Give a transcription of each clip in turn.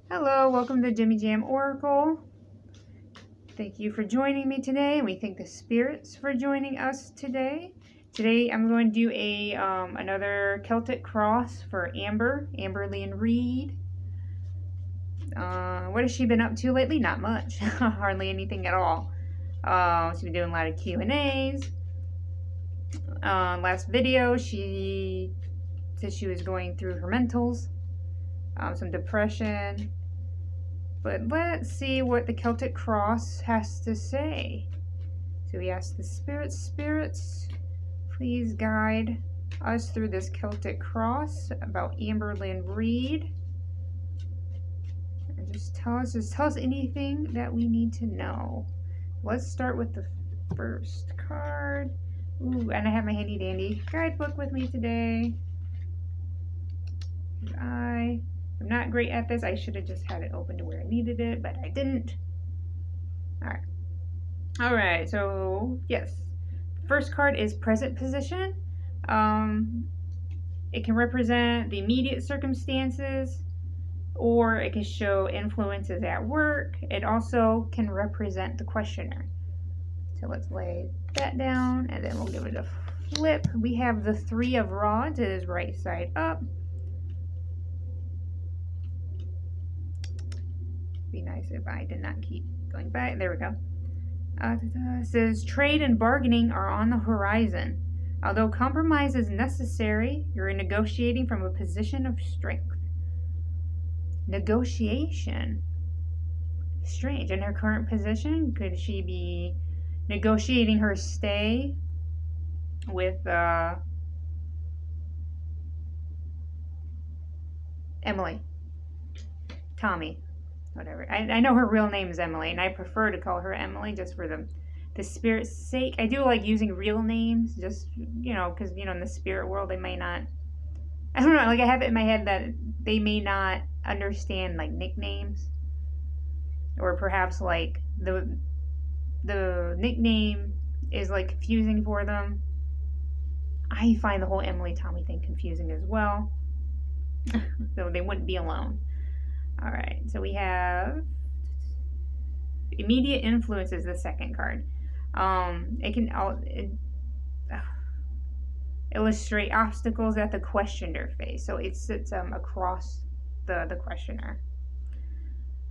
Hello, welcome to Jimmy Jam Oracle. Thank you for joining me today. We thank the spirits for joining us today. Today I'm going to do another Celtic cross for Amberlynn Reed. What has she been up to lately? Not much. Hardly anything at all. She's been doing a lot of Q&As. Last video she said she was going through her mentals, some depression. But let's see what the Celtic cross has to say. So we ask the spirits, please guide us through this Celtic cross about Amberlynn Reed. And just tell us anything that we need to know. Let's start with the first card. Ooh, and I have my handy dandy guidebook with me today. I'm not great at this. I should have just had it open to where I needed it, but I didn't. All right, so yes. First card is present position. It can represent the immediate circumstances, or it can show influences at work. It also can represent the questioner. So let's lay that down, and then we'll give it a flip. We have the Three of Rods. It is right side up. Be nice if I did not keep going back. There we go. It says trade and bargaining are on the horizon. Although compromise is necessary, you're negotiating from a position of strength. Negotiation. Strange. In her current position, could she be negotiating her stay with Emily? Tommy. Whatever. I know her real name is Emily, and I prefer to call her Emily just for the spirit's sake. I do like using real names, just, because, in the spirit world, they may not, I don't know, like I have it in my head that they may not understand, like, nicknames, or perhaps, like, the nickname is, like, confusing for them. I find the whole Emily Tommy thing confusing as well, so they wouldn't be alone. All right, so we have immediate influence is the second card. It can illustrate obstacles that the questioner face. So it sits across the questioner.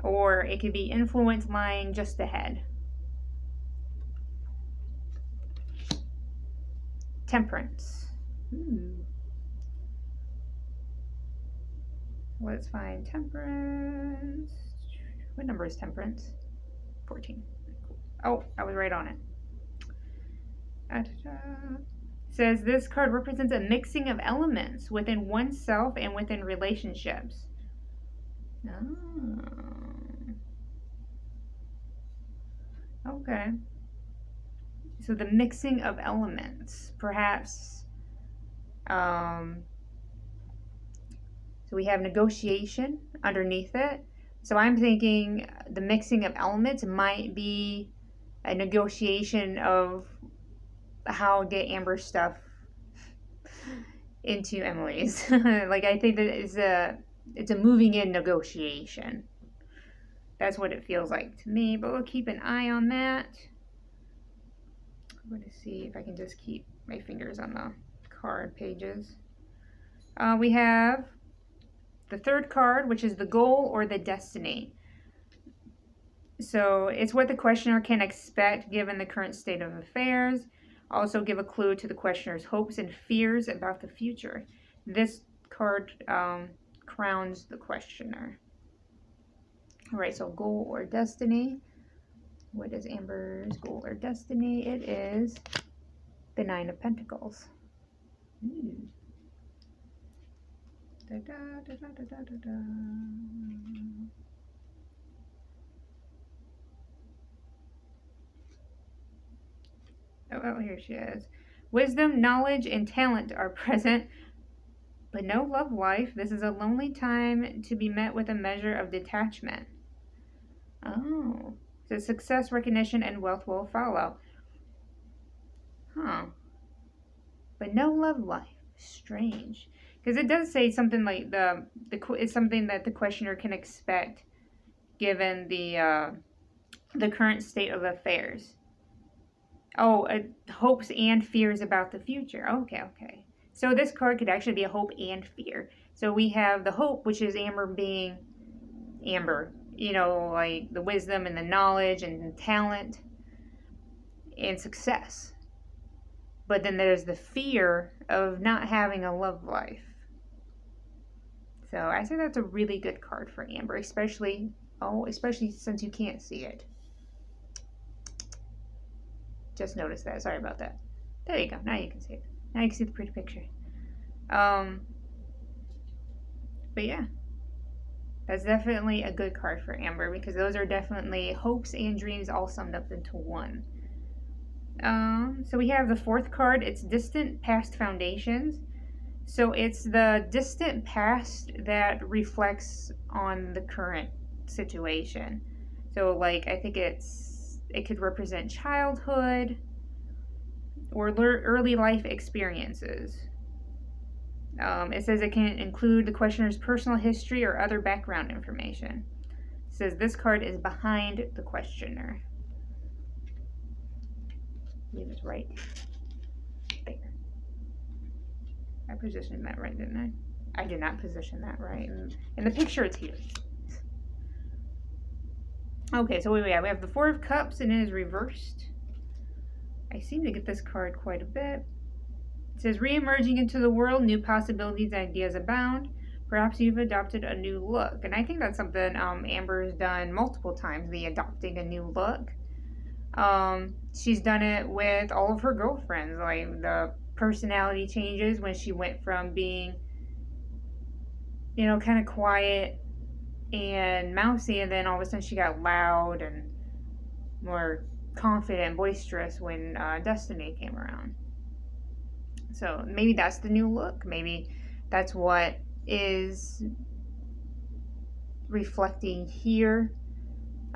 Or it could be influence lying just ahead. Temperance. Let's find temperance. What number is temperance? 14. Oh, I was right on it. It says this card represents a mixing of elements within oneself and within relationships. Oh. Okay. So the mixing of elements, perhaps. So we have negotiation underneath it. So I'm thinking the mixing of elements might be a negotiation of how to get Amber's stuff into Emily's. Like, I think that it's a moving in negotiation. That's what it feels like to me, but we'll keep an eye on that. I'm going to see if I can just keep my fingers on the card pages. We have the third card, which is the goal or the destiny. So it's what the questioner can expect given the current state of affairs. Also give a clue to the questioner's hopes and fears about the future. This card crowns the questioner. All right, so goal or destiny. What is Amber's goal or destiny? It is the Nine of Pentacles. Da, da, da, da, da, da, da. Oh, here she is. Wisdom, knowledge, and talent are present, but no love life. This is a lonely time to be met with a measure of detachment. Oh. So success, recognition, and wealth will follow. Huh. But no love life. Strange. Because it does say something like it's something that the questioner can expect given the current state of affairs. Oh, hopes and fears about the future. Okay, okay. So this card could actually be a hope and fear. So we have the hope, which is Amber being Amber. You know, like the wisdom and the knowledge and talent and success. But then there's the fear of not having a love life. So I say that's a really good card for Amber, especially since you can't see it. Just noticed that. Sorry about that. There you go. Now you can see it. Now you can see the pretty picture. But yeah, that's definitely a good card for Amber because those are definitely hopes and dreams all summed up into one. So we have the fourth card. It's distant past foundations. So it's the distant past that reflects on the current situation. So like I think it could represent childhood or early life experiences. It says it can include the questioner's personal history or other background information. It says this card is behind the questioner. I believe it's right there. I positioned that right, didn't I? I did not position that right. In the picture, it's here. Okay, so what do we have? We have the Four of Cups, and it is reversed. I seem to get this card quite a bit. It says, re-emerging into the world, new possibilities and ideas abound. Perhaps you've adopted a new look. And I think that's something Amber's done multiple times, the adopting a new look. She's done it with all of her girlfriends, like the personality changes when she went from being, kind of quiet and mousy, and then all of a sudden she got loud and more confident and boisterous when Destiny came around. So maybe that's the new look. Maybe that's what is reflecting here.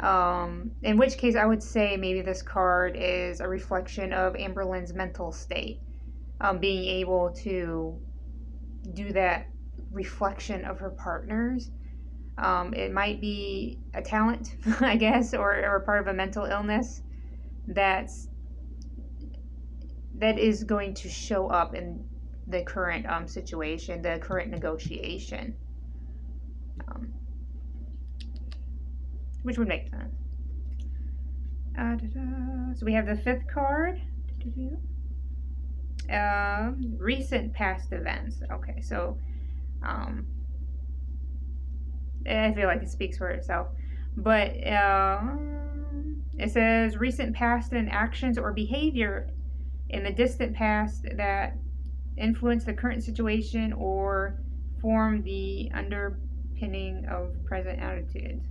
In which case I would say maybe this card is a reflection of Amberlynn's mental state. Being able to do that reflection of her partners. It might be a talent, I guess, or part of a mental illness that is going to show up in the current situation, the current negotiation, which would make sense. So we have the fifth card. Recent past events. Okay, so I feel like it speaks for itself. But it says recent past and actions or behavior in the distant past that influence the current situation or form the underpinning of present attitudes.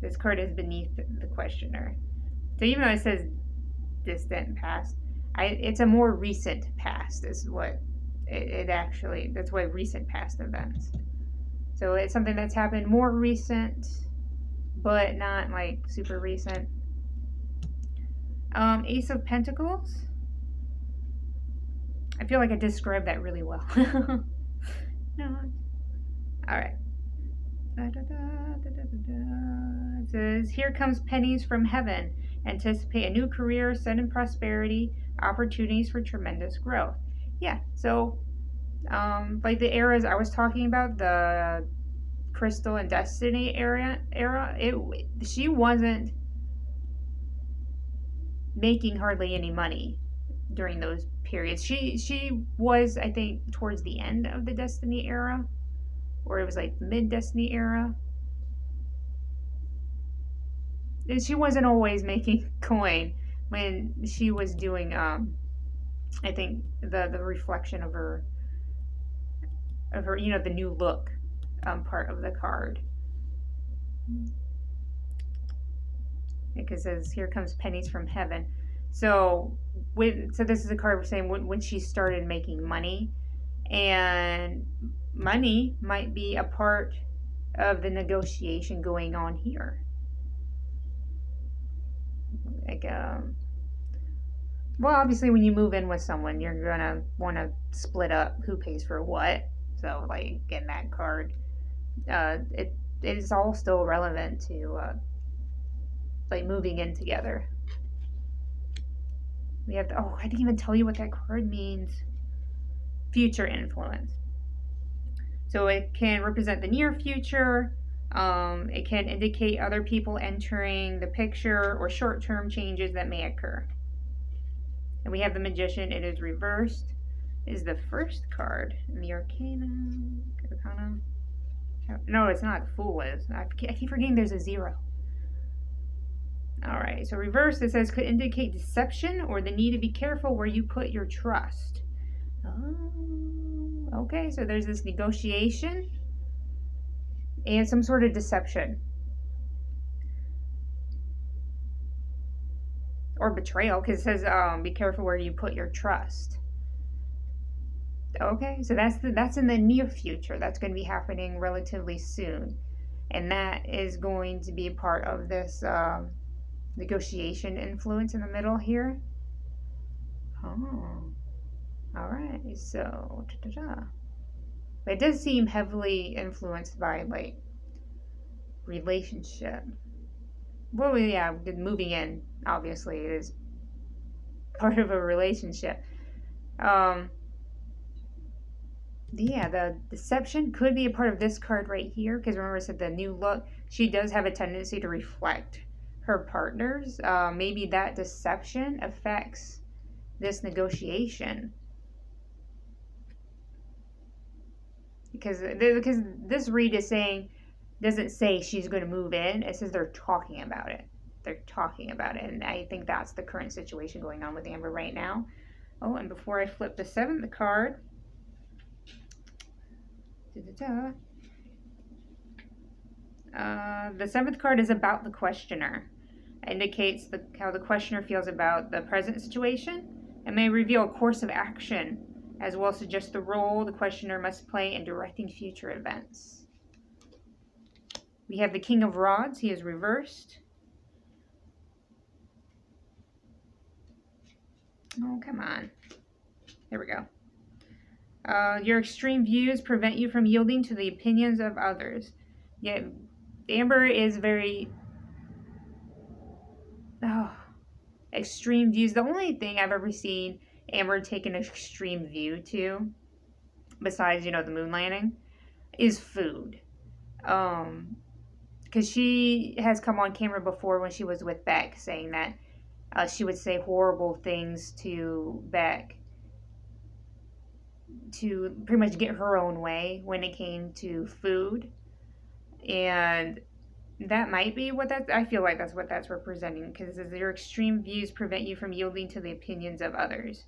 This card is beneath the questioner. So even though it says distant past, it's a more recent past is what it actually, that's why recent past events. So it's something that's happened more recent, but not like super recent. Ace of Pentacles. I feel like I described that really well. No. Alright. It says, here comes pennies from heaven. Anticipate a new career, sudden prosperity, opportunities for tremendous growth. Yeah, so like the eras I was talking about, the Crystal and Destiny era, she wasn't making hardly any money during those periods. She was, I think, towards the end of the Destiny era, or it was like mid-Destiny era. And she wasn't always making coin when she was doing I think the reflection of her the new look part of the card. Because it says here comes pennies from heaven. So this is a card we're saying when she started making money, and money might be a part of the negotiation going on here. Like Well, obviously, when you move in with someone, you're gonna want to split up who pays for what. So, like in that card, it is all still relevant to like moving in together. We have to. Oh, I didn't even tell you what that card means. Future influence. So it can represent the near future. It can indicate other people entering the picture or short-term changes that may occur. And we have the Magician. It is reversed. It is the first card in the Arcana. No, it's not. The Fool is. I keep forgetting there's a 0. Alright, so reverse, it says, could indicate deception or the need to be careful where you put your trust. Oh, okay, so there's this negotiation and some sort of deception. Or betrayal, because it says, be careful where you put your trust. Okay, so that's in the near future. That's going to be happening relatively soon. And that is going to be a part of this negotiation influence in the middle here. Oh, all right. So, but it does seem heavily influenced by like relationship. Well, yeah, moving in obviously is part of a relationship. Yeah, the deception could be a part of this card right here, because remember I said the new look, she does have a tendency to reflect her partners. Maybe that deception affects this negotiation. Because this read is saying, doesn't say she's going to move in, it says they're talking about it. They're talking about it, and I think that's the current situation going on with Amber right now. Oh, and before I flip the 7th card, the 7th card is about the questioner. It indicates how the questioner feels about the present situation and may reveal a course of action, as well as suggest the role the questioner must play in directing future events. We have the King of Rods. He is reversed. Oh, come on. There we go. Your extreme views prevent you from yielding to the opinions of others. Yeah, Amber is very extreme views. The only thing I've ever seen Amber take an extreme view to, besides the moon landing, is food. Because she has come on camera before when she was with Beck, saying that she would say horrible things to Beck to pretty much get her own way when it came to food. And that might be what I feel like that's what that's representing, because it says your extreme views prevent you from yielding to the opinions of others.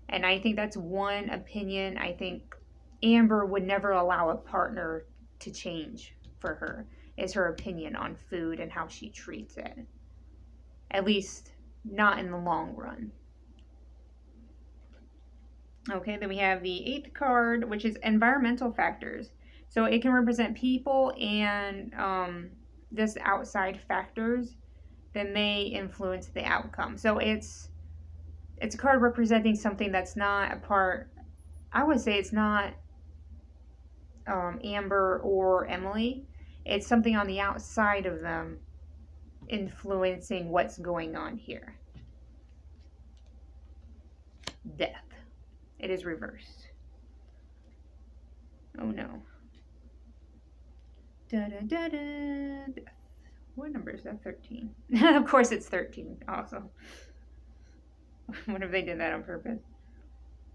And I think that's one opinion I think Amber would never allow a partner to change for her, is her opinion on food and how she treats it. At least not in the long run. Okay, then we have the 8th card, which is environmental factors. So it can represent people and just outside factors that may influence the outcome. So it's a card representing something that's not a part, I would say it's not Amber or Emily. It's something on the outside of them influencing what's going on here. Death. It is reversed. Oh no. Death. What number is that? 13. Of course it's 13. Awesome. I wonder if they did that on purpose.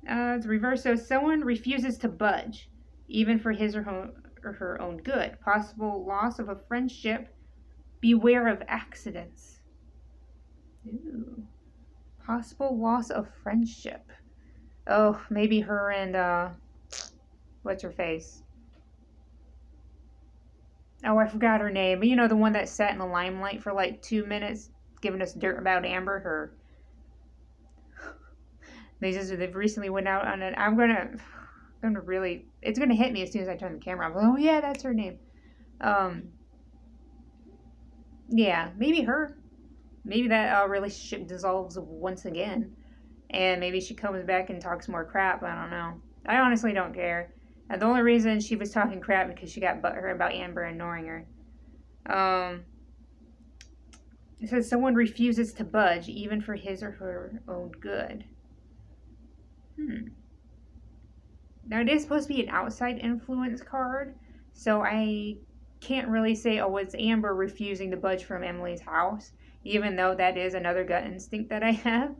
It's reversed. So someone refuses to budge, even for his or her own good. Possible loss of a friendship. Beware of accidents. Ooh. Possible loss of friendship. Oh, maybe her and, what's her face? Oh, I forgot her name. But the one that sat in the limelight for like 2 minutes, giving us dirt about Amber, her. They've recently went out on it. It's gonna hit me as soon as I turn the camera on. Oh yeah, that's her name. Yeah, maybe her. Maybe that relationship dissolves once again. And maybe she comes back and talks more crap. I don't know. I honestly don't care. The only reason she was talking crap because she got butthurt about Amber ignoring her. It says someone refuses to budge even for his or her own good. Now it is supposed to be an outside influence card, so I can't really say, oh, it's Amber refusing to budge from Emily's house, even though that is another gut instinct that I have.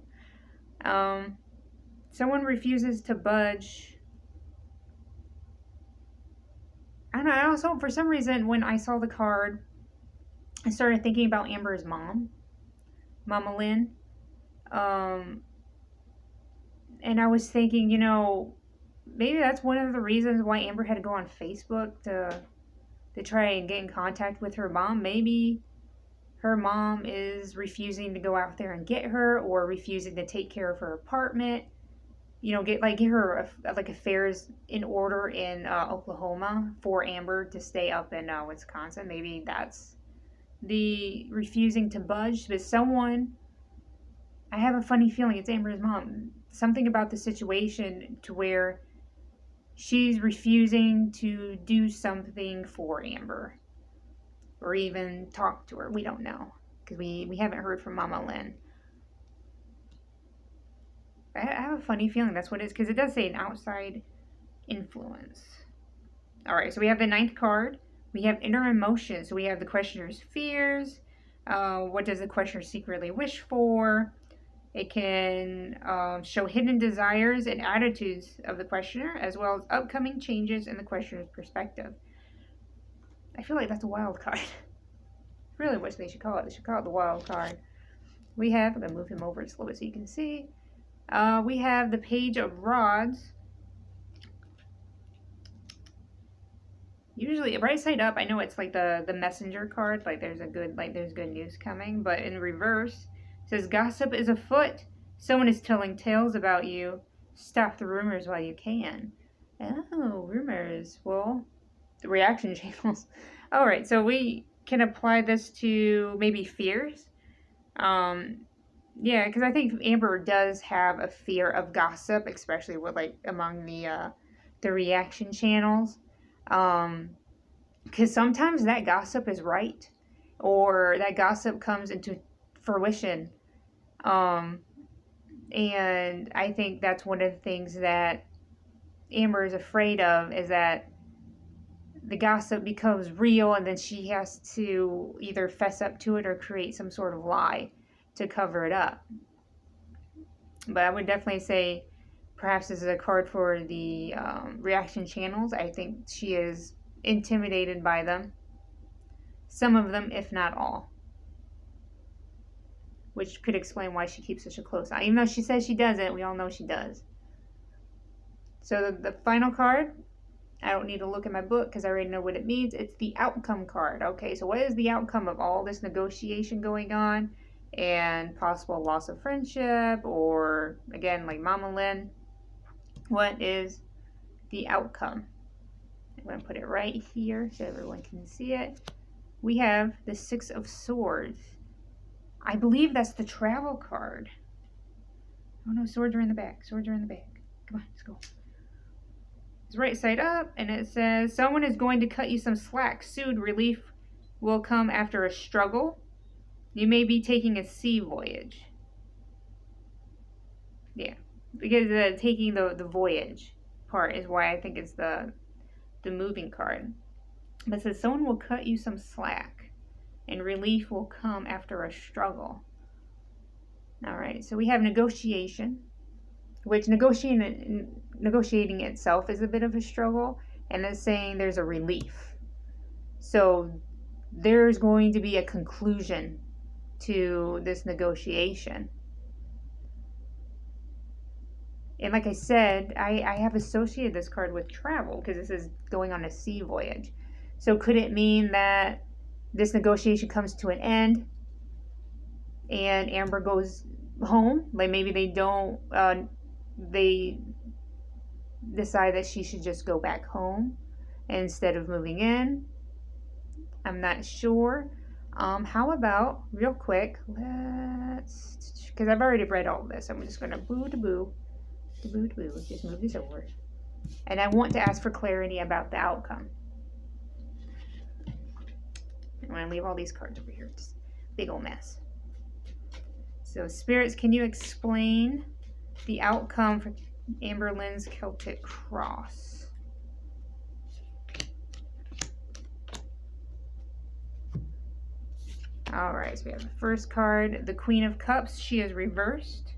Someone refuses to budge. I don't know. I also, for some reason, when I saw the card, I started thinking about Amber's mom, Mama Lynn. And I was thinking, maybe that's one of the reasons why Amber had to go on Facebook to try and get in contact with her mom. Maybe her mom is refusing to go out there and get her, or refusing to take care of her apartment. Get her affairs in order in Oklahoma for Amber to stay up in Wisconsin. Maybe that's the refusing to budge. But I have a funny feeling it's Amber's mom. Something about the situation to where she's refusing to do something for Amber, or even talk to her. We don't know, because we haven't heard from Mama Lynn. I have a funny feeling that's what it is, because it does say an outside influence. Alright, so we have the 9th card. We have inner emotions. So we have the questioner's fears. What does the questioner secretly wish for? It can show hidden desires and attitudes of the questioner, as well as upcoming changes in the questioner's perspective. I feel like that's a wild card. Really what they should call it. They should call it the wild card. I'm going to move him over just a little bit so you can see. We have the Page of Rods. Usually, right side up, I know it's like the messenger card, like there's good news coming, but in reverse, it says gossip is afoot. Someone is telling tales about you. Stop the rumors while you can. Oh, rumors. Well, the reaction channels. Alright, so we can apply this to maybe fears. Yeah, because I think Amber does have a fear of gossip, especially with among the reaction channels. Because sometimes that gossip is right, or that gossip comes into fruition. And I think that's one of the things that Amber is afraid of, is that the gossip becomes real, and then she has to either fess up to it or create some sort of lie to cover it up. But I would definitely say perhaps this is a card for the reaction channels. I think she is intimidated by them. Some of them, if not all. Which could explain why she keeps such a close eye. Even though she says she doesn't, we all know she does. So the final card, I don't need to look at my book because I already know what it means. It's the outcome card. Okay, so what is the outcome of all this negotiation going on and possible loss of friendship, or again, like Mama Lynn? What is the outcome? I'm going to put it right here so everyone can see it. We have the 6 of Swords. I believe that's the travel card. Oh no, swords are in the back. Swords are in the back. Come on, let's go. It's right side up, and it says, someone is going to cut you some slack. Soon relief will come after a struggle. You may be taking a sea voyage. Yeah, because taking the voyage part is why I think it's the moving card. But it says, someone will cut you some slack, and relief will come after a struggle. Alright, so we have negotiation, which negotiating itself is a bit of a struggle, and it's saying there's a relief. So there's going to be a conclusion to this negotiation. And like I said, I have associated this card with travel because this is going on a sea voyage. So could it mean that this negotiation comes to an end and Amber goes home? Like maybe they don't, they decide that she should just go back home instead of moving in. I'm not sure. How about, real quick, because I've already read all of this, I'm just going to boo, just move this over. And I want to ask for clarity about the outcome. I'm going to leave all these cards over here. Just big old mess. So, spirits, can you explain the outcome for Amberlynn's Celtic cross? Alright, so we have the first card, the Queen of Cups. She is reversed.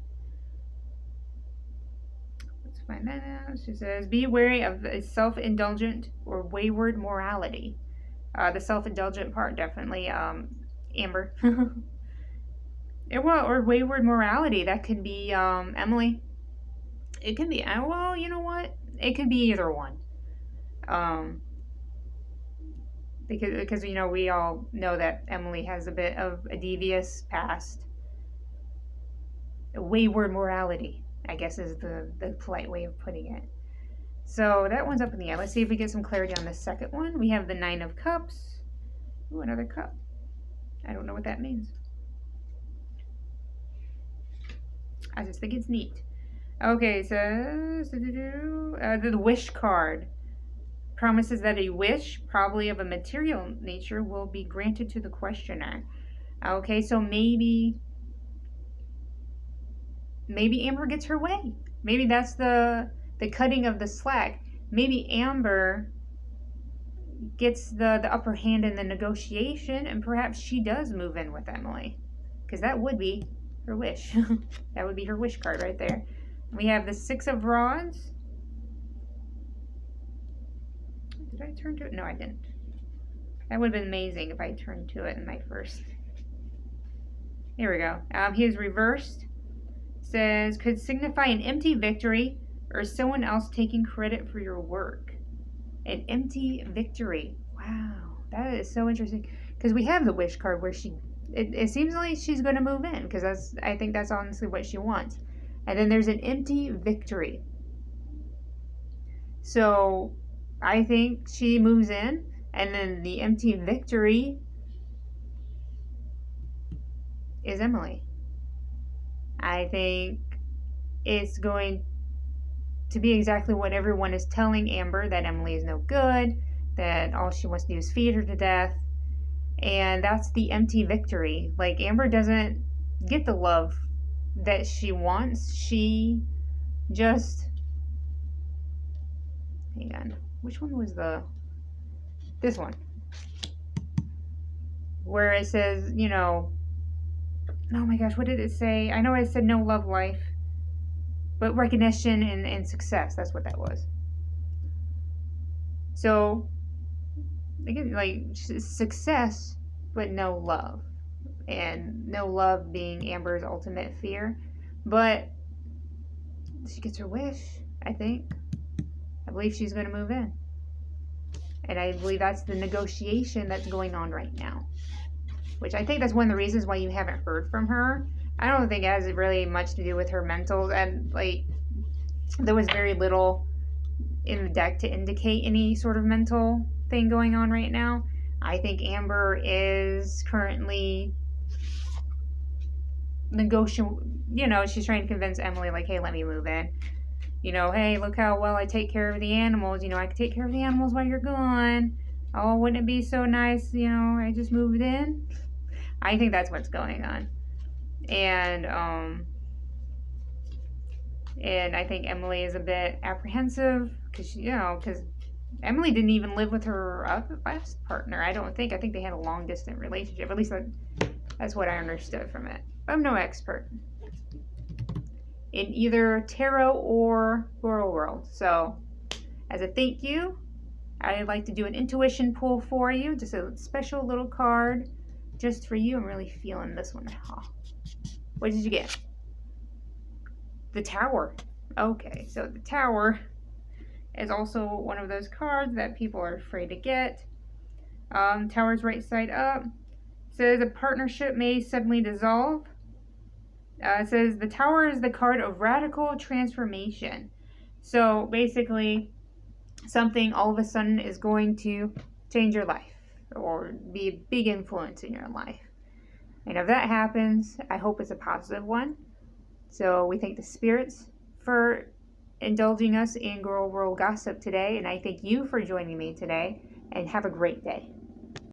Let's find that out. She says, be wary of a self-indulgent or wayward morality. The self-indulgent part, definitely Amber. Or wayward morality. That could be Emily. It could be, well, you know what? It could be either one. Because you know, we all know that Emily has a bit of a devious past. A wayward morality, I guess, is the polite way of putting it. So that one's up in the air. Let's see if we get some clarity on the second one. We have the Nine of Cups. Ooh, another cup. I don't know what that means. I just think it's neat. Okay, so the Wish card promises that a wish, probably of a material nature, will be granted to the questioner. Okay, so maybe Amber gets her way. Maybe that's the cutting of the slack. Maybe Amber gets the upper hand in the negotiation, and perhaps she does move in with Emily, because that would be her wish. That would be her wish card right there. We have the Six of Rods. Did I turn to it? No, I didn't. That would have been amazing if I turned to it in my first. Here we go. He is reversed. Says, could signify an empty victory or someone else taking credit for your work. An empty victory. Wow, that is so interesting. Because we have the wish card where it seems like she's going to move in, because I think that's honestly what she wants. And then there's an empty victory. So I think she moves in, and then the empty victory is Emily. I think it's going to be exactly what everyone is telling Amber, that Emily is no good, that all she wants to do is feed her to death. And that's the empty victory. Like, Amber doesn't get the love that she wants. She just... Hang on. Which one was this one? Where it says, you know... Oh my gosh, what did it say? I know I said no love life, but recognition and success. That's what that was. So, again, like, success, but no love. And no love being Amber's ultimate fear. But she gets her wish, I think. I believe she's going to move in. And I believe that's the negotiation that's going on right now. Which I think that's one of the reasons why you haven't heard from her. I don't think it has really much to do with her mental. And, like, there was very little in the deck to indicate any sort of mental thing going on right now. I think Amber is currently she's trying to convince Emily, like, hey, let me move in. You know, hey, look how well I take care of the animals. You know, I can take care of the animals while you're gone. Oh, wouldn't it be so nice, you know, I just moved in? I think that's what's going on. And I think Emily is a bit apprehensive because Emily didn't even live with her last partner. I think they had a long distance relationship. At least that's what I understood from it. But I'm no expert in either tarot or Gorl world. So, as a thank you, I'd like to do an intuition pull for you. Just a special little card just for you. I'm really feeling this one. What did you get? The Tower. Okay, so the Tower is also one of those cards that people are afraid to get. Tower's right side up. Says a partnership may suddenly dissolve. It says the Tower is the card of radical transformation. So basically, something all of a sudden is going to change your life. or be a big influence in your life. And if that happens, I hope it's a positive one. So we thank the spirits for indulging us in Girl World Gossip today, and I thank you for joining me today, and have a great day.